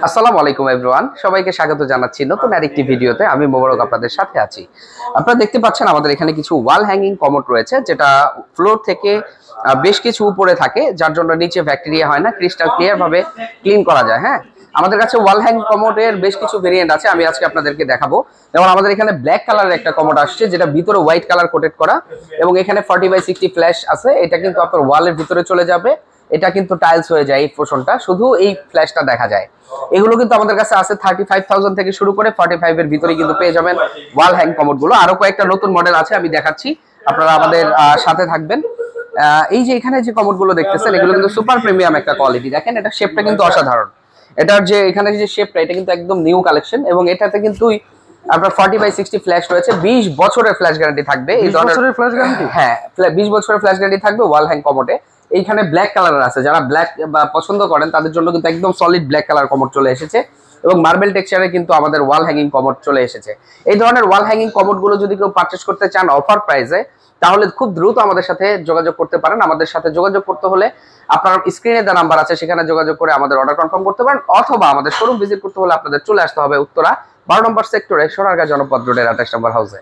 আসসালামু আলাইকুম এভরিওয়ান, সবাইকে স্বাগত জানাচ্ছি নতুন আরেকটি ভিডিওতে। আমি মোবারক আপনাদের সাথে আছি। আপনারা দেখতে পাচ্ছেন আমাদের এখানে কিছু ওয়াল হ্যাঙ্গিং কমোড রয়েছে, যেটা ফ্লোর থেকে বেশ কিছু উপরে থাকে, যার জন্য নিচে ব্যাকটেরিয়া হয় না, ক্রিস্টাল ক্লিয়ার ভাবে ক্লিন করা যায়। হ্যাঁ, আমাদের কাছে ওয়াল হ্যাং কমোডের বেশ কিছু ভেরিয়েন্ট আছে, আমি আজকে আপনাদেরকে দেখাবো। যেমন আমাদের এখানে ব্ল্যাক কালারের একটা কমোড আসছে, যেটা ভিতরে হোয়াইট কালার কোটেড করা, এবং এখানে 40/60 ফ্ল্যাশ আছে। এটা কিন্তু আপনার ওয়ালের ভিতরে চলে যাবে, এটা কিন্তু টাইলস হয়ে যায়। এই পোর্শনটা শুধু এই ফ্ল্যাশটা দেখা যায়। এগুলো কিন্তু আমাদের কাছে আছে 35,000 থেকে শুরু করে 45 এর ভিতরে কিন্তু পেয়ে যাবেন ওয়াল হ্যাং কমোড গুলো। আরো কয়েকটা নতুন মডেল আছে, আমি দেখাচ্ছি, আপনারা আমাদের সাথে থাকবেন। এই যে এখানে যে কমোড গুলো দেখতেছেন, এগুলো কিন্তু সুপার প্রিমিয়াম একটা কোয়ালিটি। দেখেন, এটা শেপটা কিন্তু অসাধারণ। এটার যে এখানে যে শেপটা, এটা কিন্তু একদম নিউ কালেকশন, এবং এটাতে কিন্তু আপনার 40/60 ফ্ল্যাশ রয়েছে। 20 বছরের ফ্ল্যাশ গ্যারান্টি থাকবে। এই ধরনের ফ্ল্যাশ গ্যারান্টি, হ্যাঁ, 20 বছরের ফ্ল্যাশ গ্যারান্টি থাকবে ওয়াল হ্যাং কমোডে। এইখানে ব্ল্যাক কালার আছে, যারা ব্ল্যাক বা পছন্দ করেন তাদের জন্য কিন্তু একদম সলিড ব্ল্যাক কালার কমোড চলে এসেছে, এবং মার্বেল টেক্সচারে কিন্তু আমাদের ওয়াল হ্যাঙ্গিং কমোড চলে এসেছে। এই ধরনের ওয়াল হ্যাঙ্গিং কমোড গুলো যদি কেউ পারচেজ করতে চান অফার প্রাইসে, তাহলে খুব দ্রুত আমাদের সাথে যোগাযোগ করতে পারেন। আমাদের সাথে যোগাযোগ করতে হলে আপনার স্ক্রিনে যে নাম্বার আছে সেখানে যোগাযোগ করে আমাদের অর্ডার কনফার্ম করতে পারেন, অথবা আমাদের শোরুম ভিজিট করতে হলে আপনাদের চলে আসতে হবে উত্তরা 12 নম্বর সেক্টরে সোনারগাঁ জনপদ রোডের 28 নম্বর হাউসে।